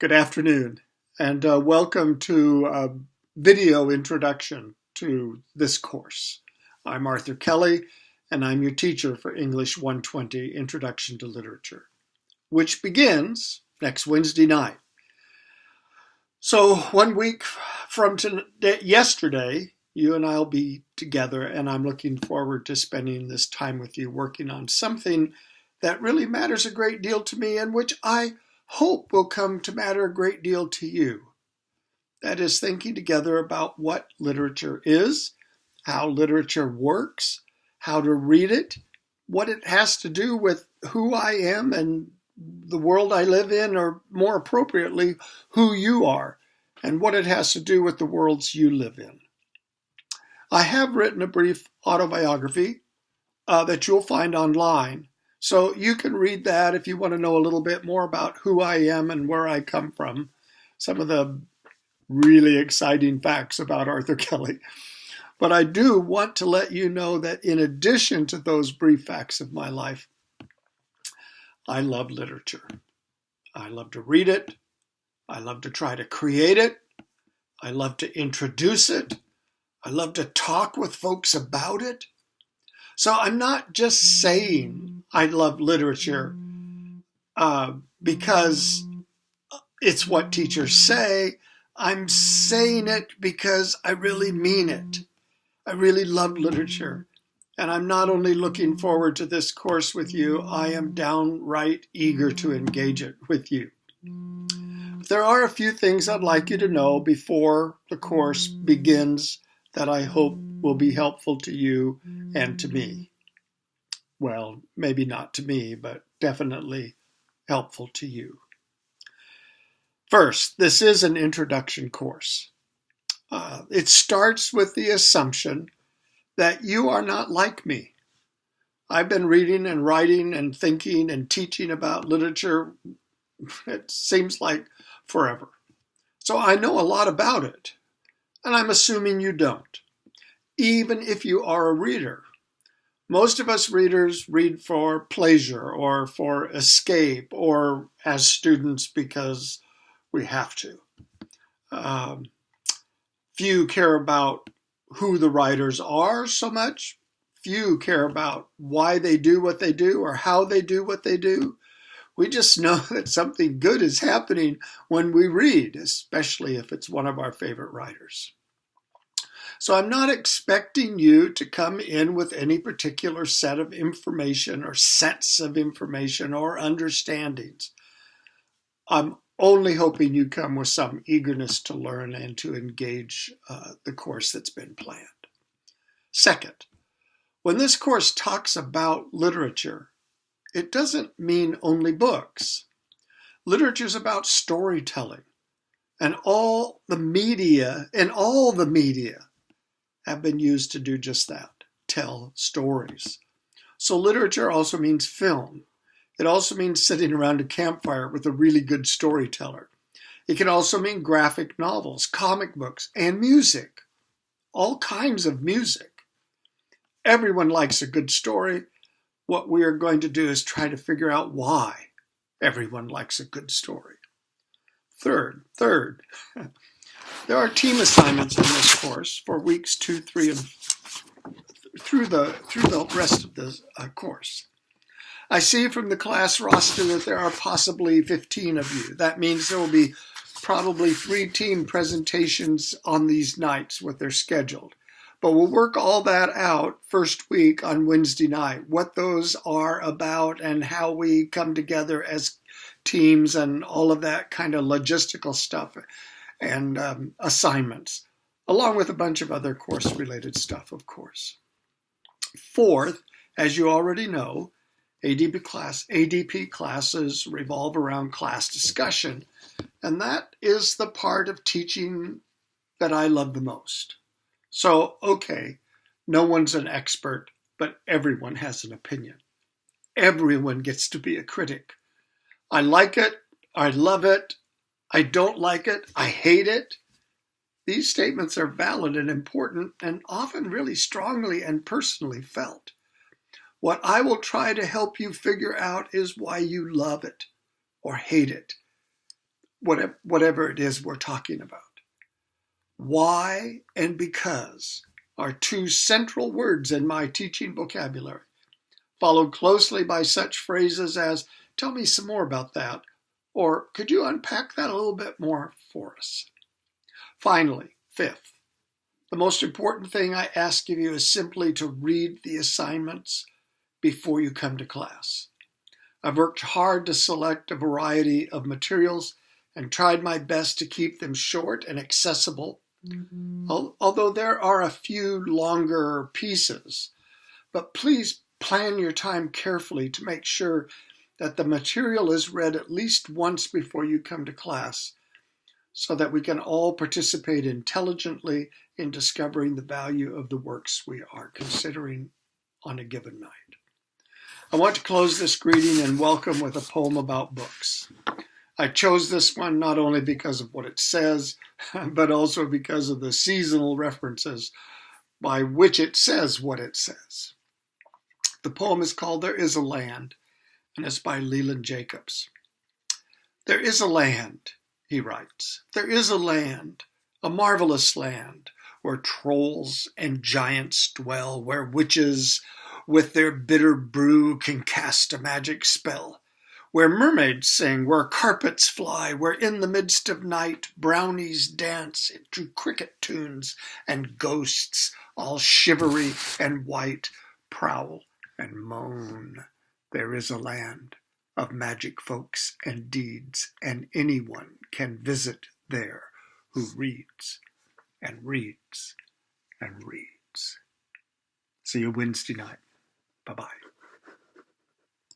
Good afternoon, and welcome to a video introduction to this course. I'm Arthur Kelly, and I'm your teacher for English 120 Introduction to Literature, which begins next Wednesday night. So 1 week from yesterday, you and I will be together, and I'm looking forward to spending this time with you working on something that really matters a great deal to me and which I hope will come to matter a great deal to you. That is, thinking together about what literature is, how literature works, how to read it, what it has to do with who I am and the world I live in, or more appropriately, who you are, and what it has to do with the worlds you live in. I have written a brief autobiography that you'll find online. So you can read that if you want to know a little bit more about who I am and where I come from. Some of the really exciting facts about Arthur Kelly. But I do want to let you know that in addition to those brief facts of my life, I love literature. I love to read it. I love to try to create it. I love to introduce it. I love to talk with folks about it. So I'm not just saying I love literature because it's what teachers say. I'm saying it because I really mean it. I really love literature. And I'm not only looking forward to this course with you, I am downright eager to engage it with you. There are a few things I'd like you to know before the course begins that I hope will be helpful to you and to me. Well, maybe not to me, but definitely helpful to you. First, this is an introduction course. It starts with the assumption that you are not like me. I've been reading and writing and thinking and teaching about literature, it seems like forever. So I know a lot about it, and I'm assuming you don't, even if you are a reader. Most of us readers read for pleasure or for escape or as students because we have to. Few care about who the writers are so much. Few care about why they do what they do or how they do what they do. We just know that something good is happening when we read, especially if it's one of our favorite writers. So I'm not expecting you to come in with any particular set of information or sets of information or understandings. I'm only hoping you come with some eagerness to learn and to engage the course that's been planned. Second, when this course talks about literature, it doesn't mean only books. Literature is about storytelling, and all the media have been used to do just that, tell stories. So literature also means film. It also means sitting around a campfire with a really good storyteller. It can also mean graphic novels, comic books, and music. All kinds of music. Everyone likes a good story. What we are going to do is try to figure out why everyone likes a good story. Third, there are team assignments in this course for weeks 2, 3, and through the rest of the course. I see from the class roster that there are possibly 15 of you. That means there will be probably 3 team presentations on these nights what they're scheduled. But we'll work all that out first week on Wednesday night, what those are about and how we come together as teams and all of that kind of logistical stuff and assignments, along with a bunch of other course-related stuff, of course. Fourth, as you already know, ADP classes revolve around class discussion, and that is the part of teaching that I love the most. So, okay, no one's an expert, but everyone has an opinion. Everyone gets to be a critic. I like it, I love it, I don't like it, I hate it. These statements are valid and important and often really strongly and personally felt. What I will try to help you figure out is why you love it or hate it. whatever it is we're talking about. Why and because are two central words in my teaching vocabulary, followed closely by such phrases as, tell me some more about that, or could you unpack that a little bit more for us? Finally, fifth, the most important thing I ask of you is simply to read the assignments before you come to class. I've worked hard to select a variety of materials and tried my best to keep them short and accessible, although there are a few longer pieces. But please plan your time carefully to make sure that the material is read at least once before you come to class, so that we can all participate intelligently in discovering the value of the works we are considering on a given night. I want to close this greeting and welcome with a poem about books. I chose this one not only because of what it says, but also because of the seasonal references by which it says what it says. The poem is called There Is a Land, and it's by Leland Jacobs. There is a land, he writes. There is a land, a marvelous land, where trolls and giants dwell, where witches with their bitter brew can cast a magic spell, where mermaids sing, where carpets fly, where in the midst of night brownies dance to cricket tunes, and ghosts, all shivery and white, prowl and moan. There is a land of magic folks and deeds, and anyone can visit there who reads and reads and reads. See you Wednesday night. Bye-bye.